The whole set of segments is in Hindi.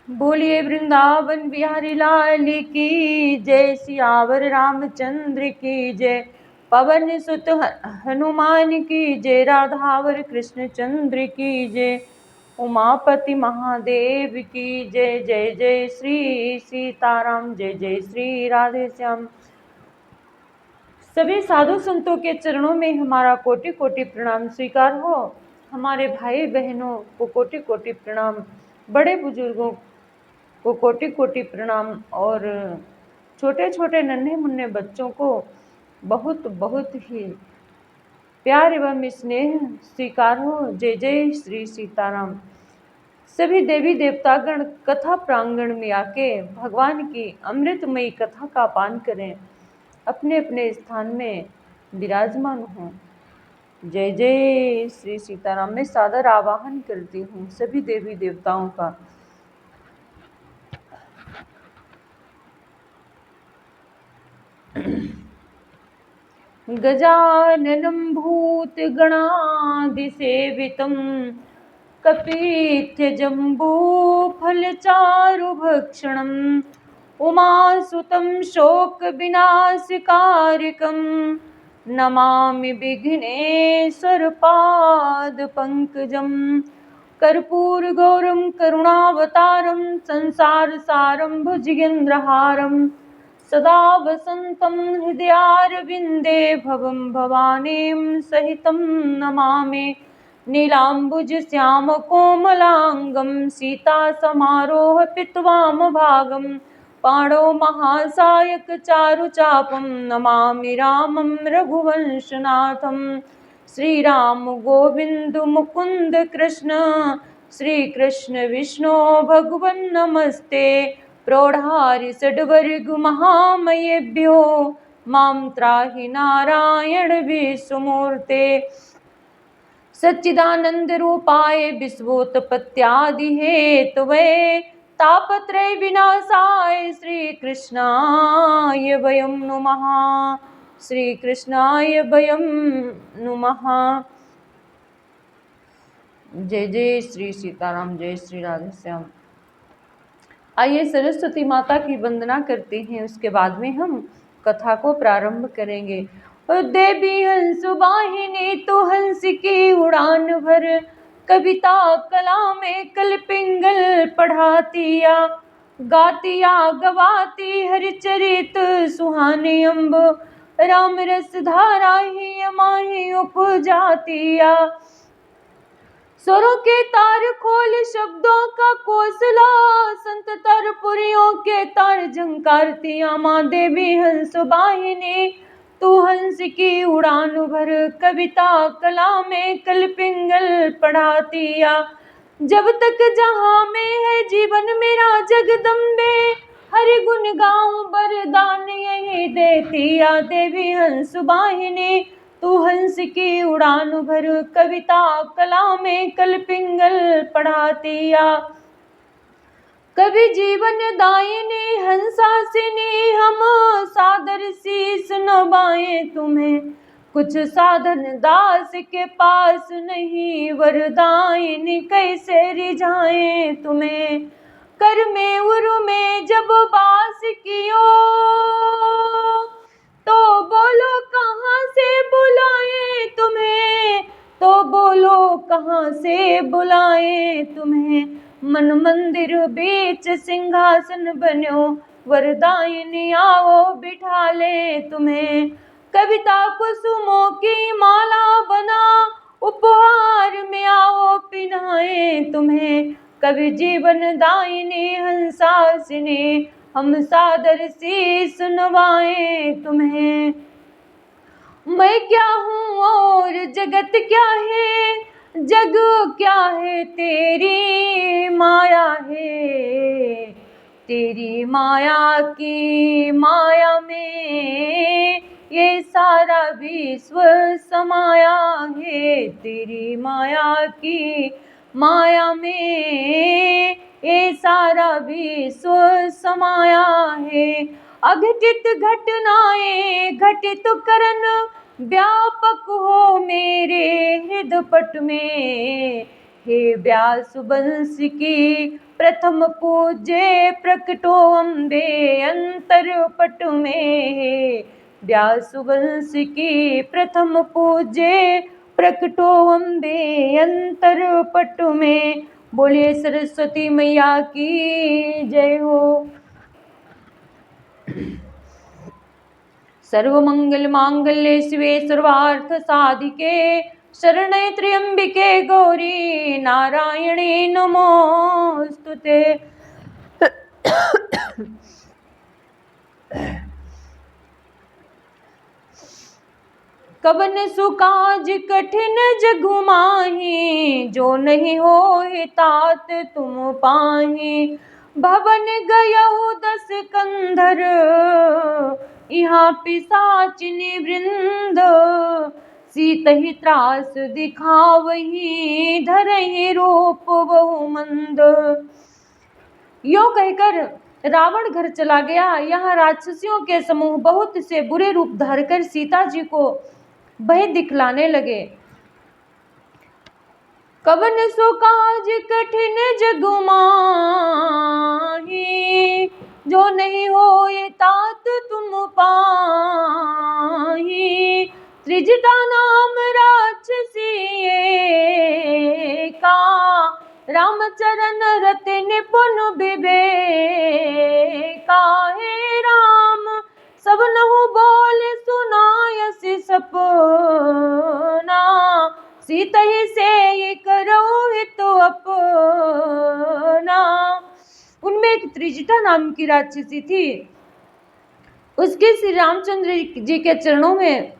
बोलिए वृंदावन बिहारी लाल की जय, सियावर रामचंद्र की जय, पवन सुत हनुमान की जय, राधावर कृष्ण चंद्र की जय, उमापति महादेव की जय। जय जय श्री सीताराम, जय जय श्री राधे श्याम। सभी साधु संतों के चरणों में हमारा कोटि कोटि प्रणाम स्वीकार हो। हमारे भाई बहनों को कोटि कोटि प्रणाम, बड़े बुजुर्गों को कोटि कोटि प्रणाम और छोटे छोटे नन्हे मुन्ने बच्चों को बहुत बहुत ही प्यार एवं स्नेह स्वीकार हो। जय जय श्री सीताराम। सभी देवी देवतागण कथा प्रांगण में आके भगवान की अमृतमयी कथा का पान करें, अपने अपने स्थान में विराजमान हों। जय जय श्री सीताराम। मैं सादर आवाहन करती हूँ सभी देवी देवताओं का। गजाननं भूतगणादिसेवितं कपित्थजम्बूफलचारुभक्षणम् उमासुतं शोकविनाशकारकं नमामि विघ्नेश्वरपादपङ्कजं। कर्पूरगौरं करुणावतारं संसारसारं भुजगेन्द्रहारं सदा वसन्तं हृदयारविन्दे भवं भवानीं सहितं नमामि। नीलाम्बुजश्यामकोमलाङ्गं सीतासमारोह पित्वामभागं पाणौ महासायकचारुचापं नमामि रामं रघुवंशनाथं। श्रीराम गोविन्द मुकुन्द कृष्ण श्रीकृष्ण विष्णु भगवन् नमस्ते। प्रौढ़ारि षड्वर्गमहामयेभ्यो मां त्राहि नारायण विश्वमूर्ते। सच्चिदानन्दरूपाय विश्वोत्पत्त्यादिहेतवे तापत्रय विनाशाय श्रीकृष्णाय वयं नुमः। श्रीकृष्णाय वयं नुमः। जय जय श्री सीताराम, जय श्री राधे श्याम। आइए सरस्वती माता की वंदना करते हैं, उसके बाद में हम कथा को प्रारंभ करेंगे। देवी हंस वाहिनी तो हंस की उड़ान भर, कविता कला में कल पिंगल पढ़ातिया, गातिया गवाती हरिचरित सुहाने अम्ब, राम रस धारा ही माही उपजातिया। स्वरों के तार खोल शब्दों का कोसला, संत तरपुरियों के तार झंकारतिया। माँ देवी हंस वाहिनी तू हंस की उड़ान भर, कविता कला में कल पिंगल पढ़ातिया। जब तक जहाँ में है जीवन मेरा जगदम्बे, हरि गुण गाऊं वरदान यही देतिया। देवी हंस वाहिनी तू हंस की उड़ान भर, कविता कला में कल पिंगल पढ़ातिया। कवि जीवन दायिनी हंसासिनी हम सादर शीस नवाएं तुम्हें, कुछ साधन दास के पास नहीं वरदायिनी कैसे रिझाएं तुम्हें। कर में उर में जब बास कियो, तो बोलो कहाँ से बुलाए तुम्हें, तो बोलो कहाँ से बुलाए तुम्हें। मन मंदिर बीच सिंहासन बन्यो, वरदायिनी आओ बिठा ले तुम्हें। कविता कुसुमों की माला बना, उपहार में आओ पिन्हाए तुम्हें। कवि जीवन दायिनी हंसासिनी हम सादर शीस नवाए तुम्हें। मैं क्या हूँ और जगत क्या है, जग क्या है तेरी माया है। तेरी माया की माया में ये सारा विश्व समाया है। तेरी माया की माया में ये सारा विश्व समाया है। अघटित घटनाएं घटित करन व्यापक हो मेरे हृदय पट में, हे व्यास वंश की प्रथम पूज्य प्रकटो अम्बे अंतर पट में। हे व्यास वंश की प्रथम पूज्य प्रकटो अम्बे अंतर पट में। बोलिए सरस्वती मैया की जय हो। सर्वमंगल मांगल्ये शिवे सर्वार्थ साधिके शरण्ये त्र्यंबिके गौरी नारायणी नमोस्तुते। कवन सुकाज कठिन जगु माही जो नहीं होए तात तुम पाही। भवन गयहु 10 कंधर यहाँ पिशाचिनी वृंद। सीतहि त्रास दिखावही धरहि रूप बहु मंद। यो कहकर रावण घर चला गया। यहाँ राक्षसियों के समूह बहुत से बुरे रूप धरकर सीता जी को भय दिखलाने लगे। कवन सो काज कठिन जगु माही जो नहीं होए तात तुम पाही। त्रिजटा नाम राक्षसी का रामचरण रति निपुण विवेका। हे राम सब नहु बोल सुनायसि सपना। सीतहि से करो हित अपना। उनमें एक त्रिजटा नाम की राक्षसी थी। उसके श्री रामचंद्र जी के चरणों में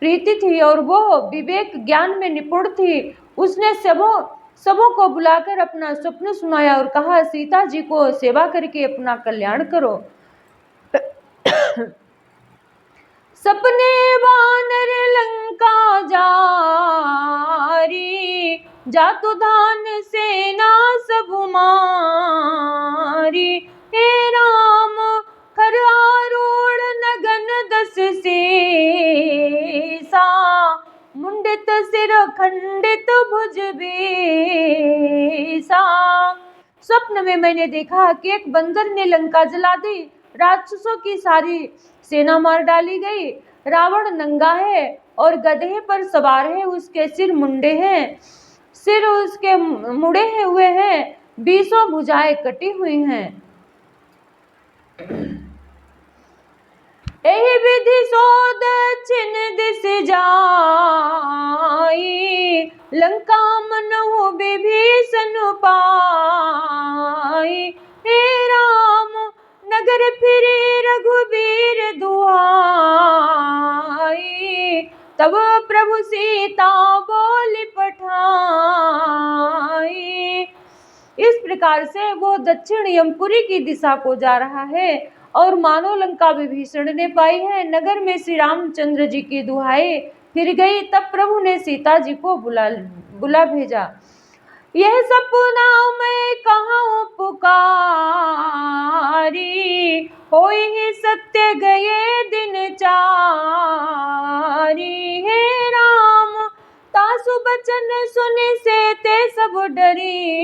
प्रीति थी और वो विवेक ज्ञान में निपुण थी। उसने सबों को बुलाकर अपना स्वप्न सुनाया और कहा सीता जी को सेवा करके अपना कल्याण करो। सपने वानर लंका जारी जातु धान सेना सब मारी। हे राम खर आरूढ़ नगन 10 सीसा। मुंडित सिर खंडित भुज बीसा। स्वप्न में मैंने देखा कि एक बंदर ने लंका जला दी। राक्षसों की सारी सेना मार डाली गई। रावण नंगा है और गधे पर सवार है। उसके सिर मुंडे हैं, सिर उसके मुड़े हुए हैं। 20 भुजाएं कटी हुई हैं। एहि विधि सो दक्षिण दिस जाई। लंका मनहु विभीषण पाई। हे राम नगर फिरे रघुबीर दुआई। तब प्रभु सीता बोली पठाई। इस प्रकार से वो दक्षिण यमपुरी की दिशा को जा रहा है और मानो लंका विभीषण ने पाई है। नगर में श्री रामचंद्र जी की दुहाई फिर गई। तब प्रभु ने सीता जी को बुला भेजा। यह सपना मैं कहाँ पुकारी। होई ही सत्य गए दिन चारी। हे राम तासु बचन सुनि से ते सब डरी।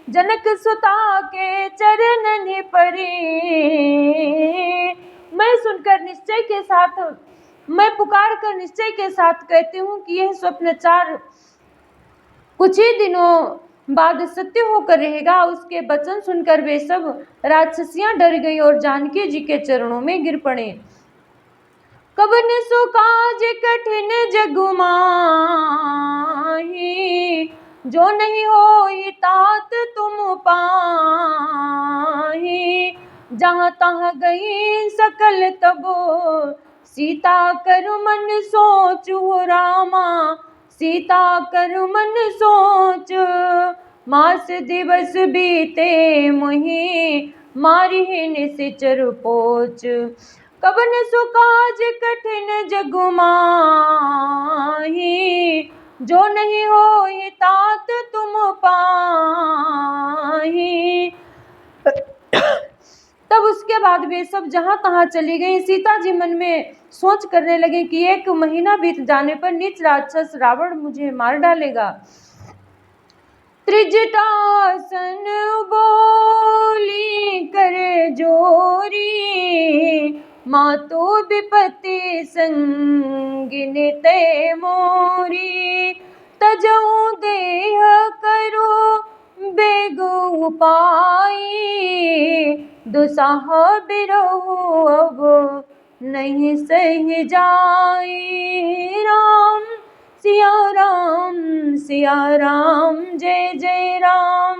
जनक सुता के चरणन परी। मैं सुनकर निश्चय के साथ, मैं पुकार कर निश्चय के साथ कहती हूँ कि यह स्वप्न कुछ ही दिनों बाद सत्य होकर रहेगा। उसके वचन सुनकर वे सब राक्षसियां डर गई और जानकी जी के चरणों में गिर पड़े। कवन सो काज कठिन जगु माही जो नहीं होई तात तुम पाही। जहाँ तहाँ गई सकल तब सीता कर मन सोच हो रामा। सीता कर मन सोच मास दिवस बीते मोहि मारी निशिचर पोच। कवन सो काज कठिन जगु माही जो नहीं होई तात तुम पाही। तब उसके बाद बाद वे सब जहां तहां चली गईं। सीता जी मन में सोच करने लगे कि 1 महीना बीत जाने पर नीच राक्षस रावण मुझे मार डालेगा। त्रिजटासन बोली करे जोरी, मातो विपत्ति संगिनी ते मोरी। तजऊ देह करो बेग उपाय, दुसाह बिरहु अब नहीं सह जाई। राम सिया राम जय जय राम।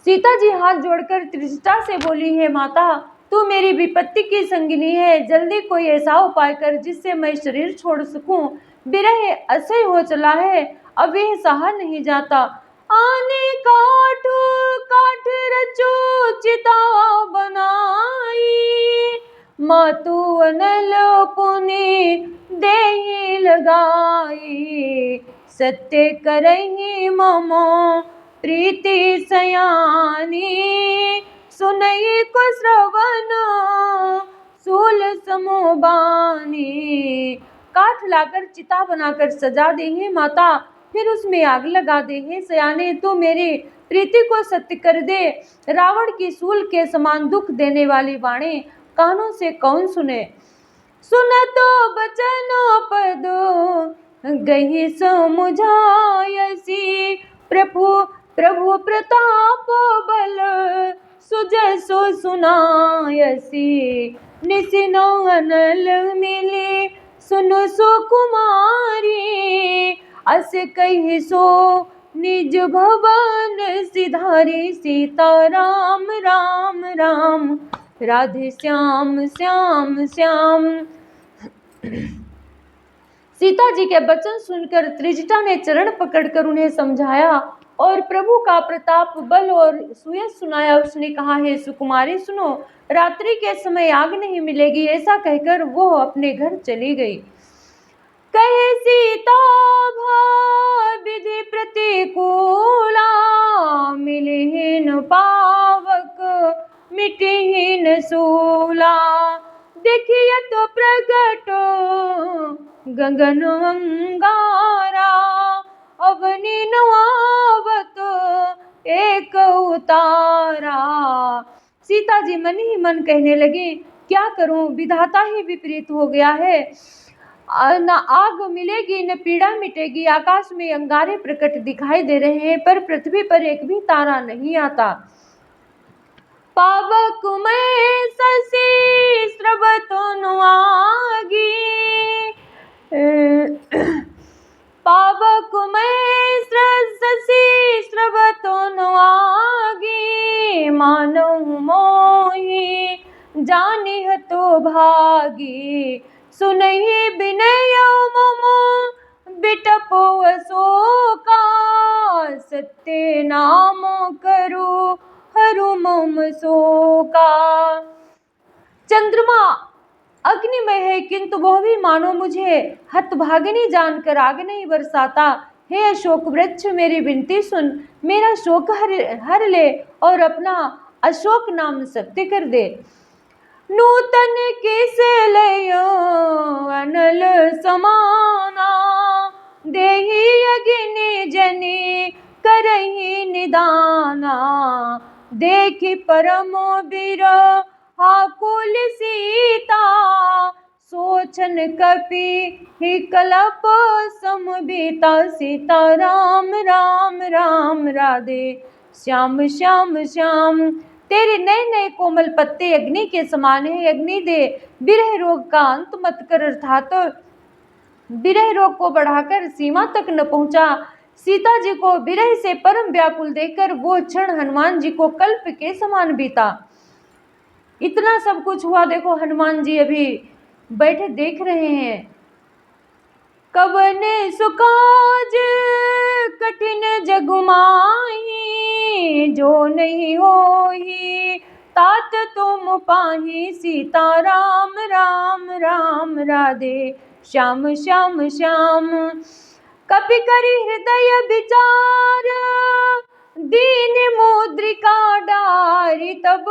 सीता जी हाथ जोड़कर त्रिजटा से बोली, है माता, तू मेरी विपत्ति की संगिनी है, जल्दी कोई ऐसा उपाय कर जिससे मैं शरीर छोड़ सकूं। विरह असह्य हो चला है, अब यह सहा नहीं जाता। आने काठ काठ रचो चिता बनाई, मातु अनल पुनि देहि लगाई। सत्य करहि मम प्रीति सयानी, सुनई को श्रवण सूल समोबानी। काठ लाकर चिता बनाकर सजा दे हे माता, फिर उसमें आग लगा दे हे सयाने। तू मेरी प्रीति को सत्य कर दे। रावण की सूल के समान दुख देने वाली वाणी कानों से कौन सुने। सुन तो बचनो पद गही समुझायसी, प्रभु प्रताप बल सुजसो सुनायसी। निसिनो अनल मिली सुनो सो कुमारी, अस कही सो निज भवन सिधारी। सीता राम राम राम राधे श्याम श्याम श्याम। सीता जी के वचन सुनकर त्रिजटा ने चरण पकड़कर उन्हें समझाया और प्रभु का प्रताप बल और सुयश सुनाया। उसने कहा, हे सुकुमारी सुनो, रात्रि के समय आग नहीं मिलेगी। ऐसा कहकर वो अपने घर चली गई। कहे सीता विधि प्रतिकूला, मिलहीन पावक मिटहीन सूला। देखिए तो प्रगट गगन अंगारा, अवनि नवावत एक उतारा। सीता जी मन ही मन कहने लगी, क्या करूं, विधाता ही विपरीत हो गया है। न आग मिलेगी न पीड़ा मिटेगी। आकाश में अंगारे प्रकट दिखाई दे रहे हैं पर पृथ्वी पर एक भी तारा नहीं आता। पावक में शशि स्रवतनु आगी, पावक में शशि स्रवतनु आगी। मानव मोहि जानिह तो भागी, सुनहि बिनय मम बिटपो अशोका। सत्य नाम करु हरु मम शोका। चंद्रमा अग्निमय है किंतु वह भी मानो मुझे हतभागिनी जानकर आग नहीं बरसाता। हे अशोक वृक्ष, मेरी विनती सुन, मेरा शोक हर ले और अपना अशोक नाम सत्य कर दे। नूतन किस लयो अनल समाना, देहि अग्नि जनि करहि निदाना। देखि परम बिरह आकुल सीता, सोचन कपि ही कलप समबीता। सीता राम राम राम राधे श्याम श्याम श्याम। तेरे नए नए कोमल पत्ते अग्नि के समान है। अग्नि दे, विरह रोग का अंत मत कर, अर्थात विरह रोग को बढ़ाकर सीमा तक न पहुंचा। सीता जी को विरह से परम व्याकुल देखकर वो क्षण हनुमान जी को कल्प के समान बीता। इतना सब कुछ हुआ, देखो हनुमान जी अभी बैठे देख रहे हैं। कवने सुकाज कठिन जगुमाही, जो नहीं होही तात तुम पाही। सीता राम राम राम राधे श्याम श्याम श्याम। कपि करि हृदय विचार, दीन मुद्रिका डारी। तब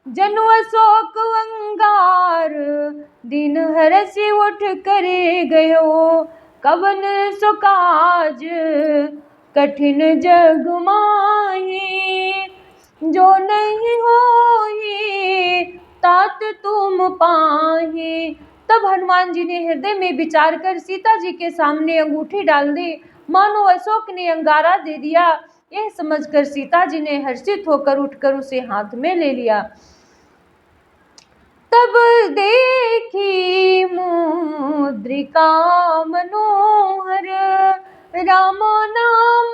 जनु अशोक अंगार, दिन हरसि उठ करे गयो। कवन सो काज कठिन जग माही, जो नहीं होई तात तुम पाही। तब हनुमान जी ने हृदय में विचार कर सीता जी के सामने अंगूठी डाल दी, मानो अशोक ने अंगारा दे दिया। यह समझकर सीता जी ने हर्षित होकर उठकर उसे हाथ में ले लिया। तब देखी मुद्रिका मनोहर, राम नाम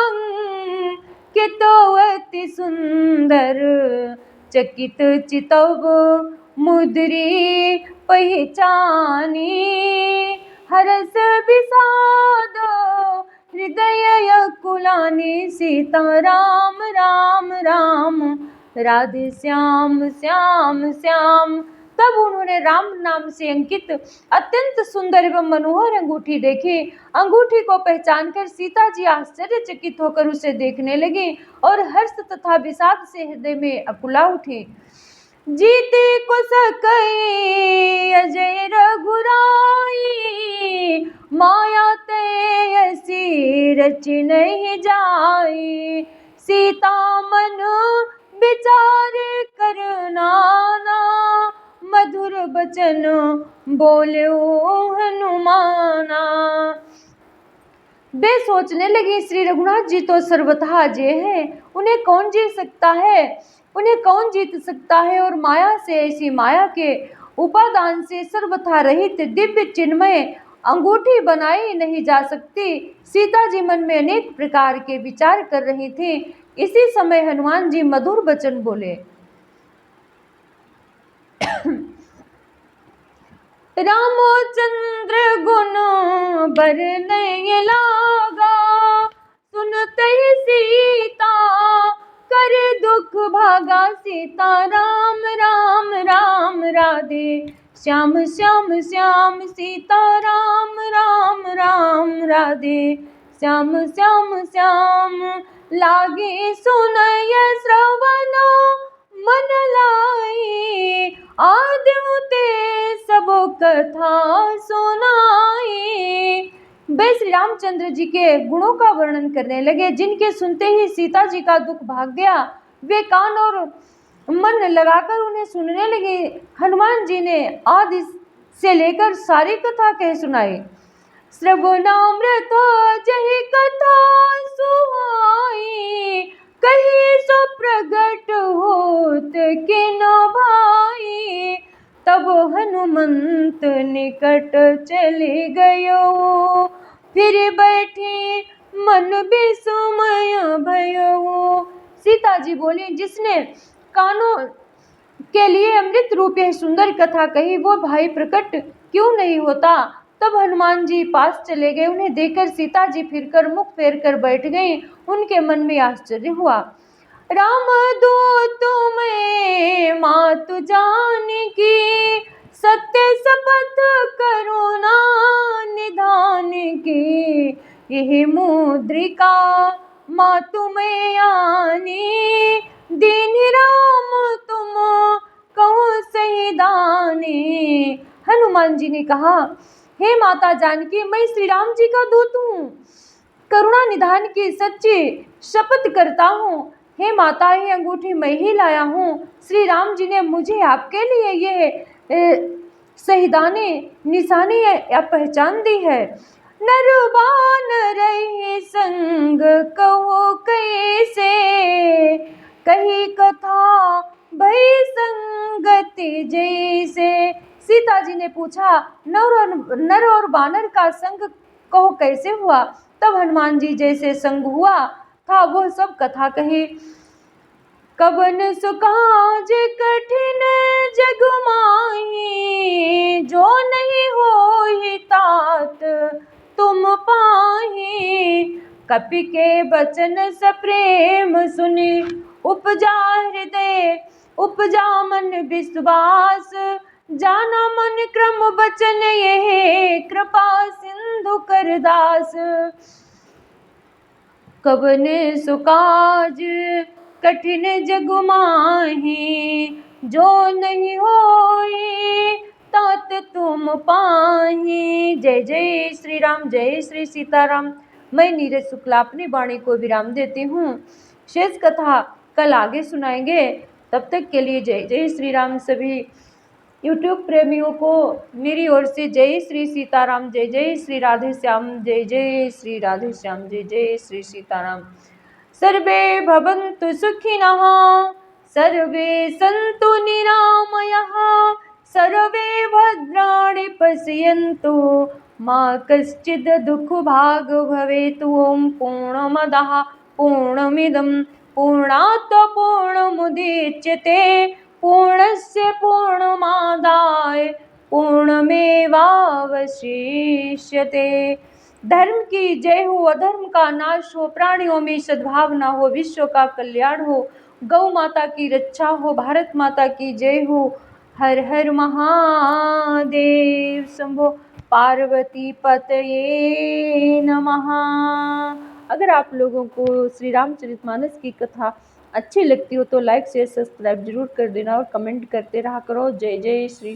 अंकित अति सुंदर। चकित चितव मुद्री पहचानी, हरस विषाद हृदय कुलानी। सीता राम राम राम, राधे श्याम श्याम श्याम। तब उन्होंने राम नाम से अंकित अत्यंत सुंदर एवं मनोहर अंगूठी देखी। अंगूठी को पहचानकर सीता जी आश्चर्यचकित होकर उसे देखने लगी और हर्ष तथा विषाद से हृदय में अकुला उठी। जीते को सकई अजय रघुराई, माया ते ऐसी रचि नहीं जाई। सीता मन विचार करना, मधुर बचन बोल्यो हनुमाना। वे सोचने लगे, श्री रघुनाथ जी तो सर्वथा अजय है, उन्हें कौन जीत सकता है, उन्हें कौन जीत सकता है। और माया से, ऐसी माया के उपादान से सर्वथा रहित दिव्य चिन्मय अंगूठी बनाई नहीं जा सकती। सीता जी मन में अनेक प्रकार के विचार कर रही थी। इसी समय हनुमान जी मधुर वचन बोले। रामचंद्र गुण बरनय लागा, सुनते ही सीता कर दुख भागा। सीता राम राम राम, राधे श्याम श्याम श्याम। सीता राम राम राम, राधे श्याम श्याम श्याम। लागे सुनय श्रवण मन लाई, आदिम ते सब कथा सुनाई। वे श्री रामचंद्र जी के गुणों का वर्णन करने लगे, जिनके सुनते ही सीता जी का दुख भाग गया। वे कान और मन लगाकर उन्हें सुनने लगे। हनुमान जी ने आदि से लेकर सारी कथा कह सुनाई। श्रवणामृत जहि कथा सुहाई, कही सो प्रगट होत किन भाई। तब हनुमंत निकट चले गयो, फिर बैठी मन विस्मय भयो। सीता जी बोली, जिसने कानों के लिए अमृत रूप यह सुंदर कथा कही, वो भाई प्रकट क्यों नहीं होता। तब हनुमान जी पास चले गए। उन्हें देखकर सीता जी फिरकर मुख फेर कर बैठ गईं। उनके मन में आश्चर्य हुआ। राम दूत में मातु जानकी, सत्य शपथ करुणा निधान की। यह मुद्रिका मातु में आनी, दीन राम तुम कहो सही दानी। हनुमान जी ने कहा, हे माता जानकी, मैं श्री राम जी का दूत हूँ, करुणा निधान की सच्ची शपथ करता हूँ। हे माता, ये अंगूठी मैं ही लाया हूँ। श्री राम जी ने मुझे आपके लिए ये सहीदाने निशानी या पहचान दी है। नरबान रहे संग कहो कैसे, कही कथा भई संगति जैसे। सीता जी ने पूछा, नर और बानर का संग कहो कैसे हुआ। तब हनुमान जी जैसे संग हुआ था वह सब कथा कही। कवन सुकाज कठिन जग माही, जो नहीं होई तात तुम पाही। कपि के बचन सप्रेम सुनि, उपजा हृदय उपजा मन विश्वास। जाना मन क्रम बचन ये, कृपा सिंधु कर दास। कवन सुकाज कठिन जग माही, जो नहीं होई तात तुम पाही। जय जय श्री राम, जय श्री सीताराम। मैं नीरज शुक्ला अपनी वाणी को विराम देती हूँ। शेष कथा कल आगे सुनाएंगे। तब तक के लिए जय जय श्री राम। सभी यूट्यूब प्रेमियों को मेरी ओर से जय श्री सीताराम, जय जय श्री राधे श्याम, जय जय श्री राधे श्याम, जय जय श्री सीताराम। सर्वे भवन्तु सुखिनः, सर्वे सन्तु निरामयः, सर्वे भद्राणि पश्यन्तु मा कश्चित् दुःखभाग् भवेत्। ॐ पूर्णमदः पूर्णमिदं पूर्णात् पूर्णमुदच्यते पूर्णस्य पूर्णमादाय पूर्णमेवावशिष्यते। धर्म की जय हो, अधर्म का नाश हो, प्राणियों में सद्भावना हो, विश्व का कल्याण हो, गौ माता की रक्षा हो, भारत माता की जय हो। हर हर महादेव। शंभो पार्वती पतये नमः। अगर आप लोगों को श्री रामचरितमानस की कथा अच्छी लगती हो तो लाइक शेयर सब्सक्राइब जरूर कर देना और कमेंट करते रहा करो। जय जय श्री